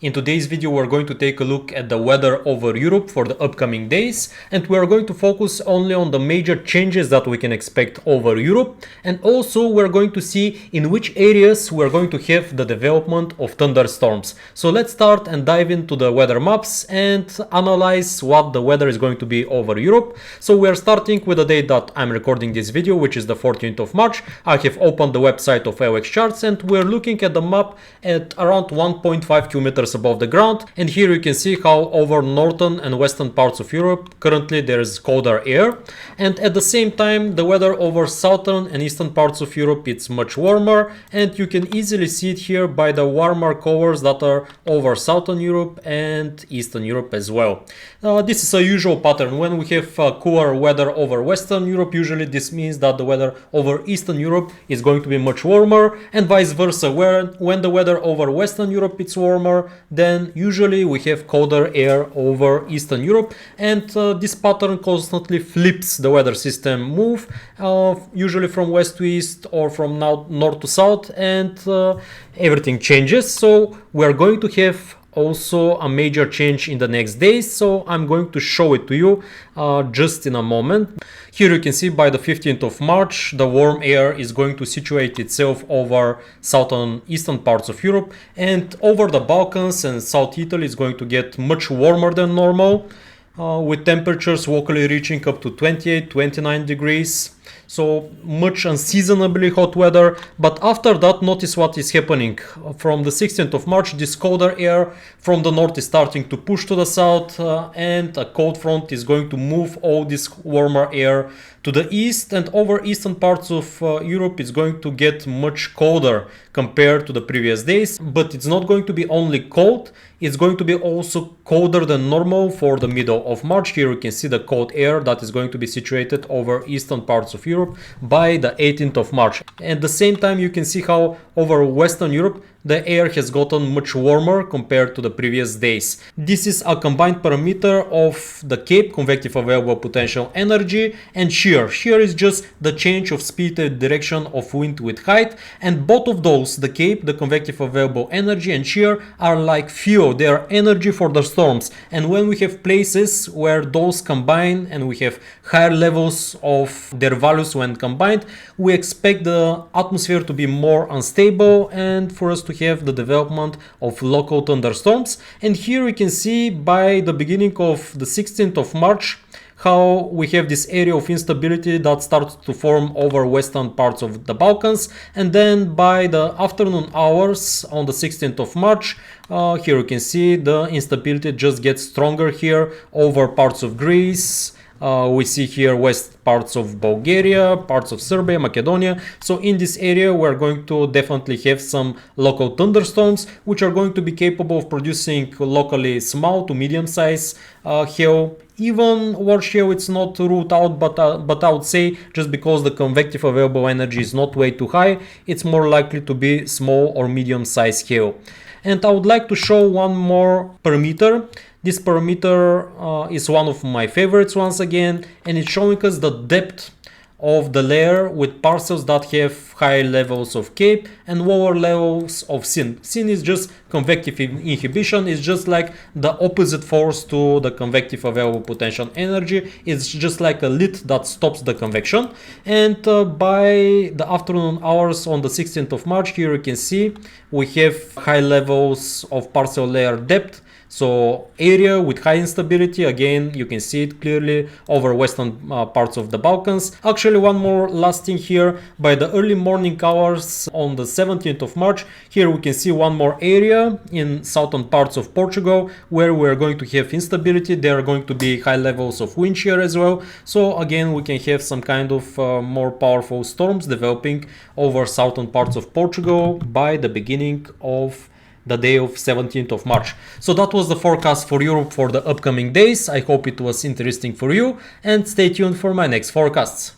In today's video, we're going to take a look at the weather over Europe for the upcoming days, and we're going to focus only on the major changes that we can expect over Europe, and also we're going to see in which areas we're going to have the development of thunderstorms. So let's start and dive into the weather maps and analyze what the weather is going to be over Europe. So we're starting with the day that I'm recording this video, which is the 14th of March. I have opened the website of AOX charts and we're looking at the map at around 1.5 kilometers above the ground, and here you can see how over northern and western parts of Europe currently there is colder air, and at the same time the weather over southern and eastern parts of Europe it's much warmer, and you can easily see it here by the warmer colors that are over southern Europe and eastern Europe as well. This is a usual pattern. When we have cooler weather over western Europe, usually this means that the weather over eastern Europe is going to be much warmer, and vice versa. When the weather over western Europe it's warmer, then usually we have colder air over eastern Europe, and this pattern constantly flips the weather system move, usually from west to east or from north to south, and everything changes. So we're going to have also a major change in the next days, so I'm going to show it to you just in a moment. Here you can see by the 15th of March the warm air is going to situate itself over southern eastern parts of Europe, and over the Balkans and South Italy is going to get much warmer than normal, with temperatures locally reaching up to 28-29 degrees. So much unseasonably hot weather. But after that, notice what is happening. From the 16th of March, this colder air from the north is starting to push to the south, and a cold front is going to move all this warmer air to the east, and over eastern parts of Europe it's going to get much colder compared to the previous days. But it's not going to be only cold, it's going to be also colder than normal for the middle of March. Here you can see the cold air that is going to be situated over eastern parts of Europe by the 18th of March. At the same time you can see how over Western Europe the air has gotten much warmer compared to the previous days. This is a combined parameter of the CAPE, convective available potential energy, and shear. Shear is just the change of speed and direction of wind with height, and both of those, the CAPE, the convective available energy, and shear, are like fuel. They are energy for the storms, and when we have places where those combine and we have higher levels of their values when combined, we expect the atmosphere to be more unstable and for us to have the development of local thunderstorms. And here we can see by the beginning of the 16th of March how we have this area of instability that starts to form over western parts of the Balkans, and then by the afternoon hours on the 16th of March, here you can see the instability just gets stronger here over parts of Greece. We see here west parts of Bulgaria, parts of Serbia, Macedonia. So in this area we're going to definitely have some local thunderstorms which are going to be capable of producing locally small to medium size hail. Even worse hail it's not ruled out, but I would say just because the convective available energy is not way too high, it's more likely to be small or medium size hail. And I would like to show one more parameter. This parameter is one of my favorites once again, and it's showing us the depth of the layer with parcels that have high levels of CAPE and lower levels of SIN. SIN is just convective inhibition, it's just like the opposite force to the convective available potential energy. It's just like a lid that stops the convection. And by the afternoon hours on the 16th of March, here you can see we have high levels of parcel layer depth. So area with high instability, again you can see it clearly over western parts of the Balkans. Actually, one more last thing here, by the early morning hours on the 17th of March, here we can see one more area in southern parts of Portugal where we're going to have instability. There are going to be high levels of wind shear as well. So again we can have some kind of more powerful storms developing over southern parts of Portugal by the beginning of the day of 17th of March. So that was the forecast for Europe for the upcoming days. I hope it was interesting for you, and stay tuned for my next forecasts.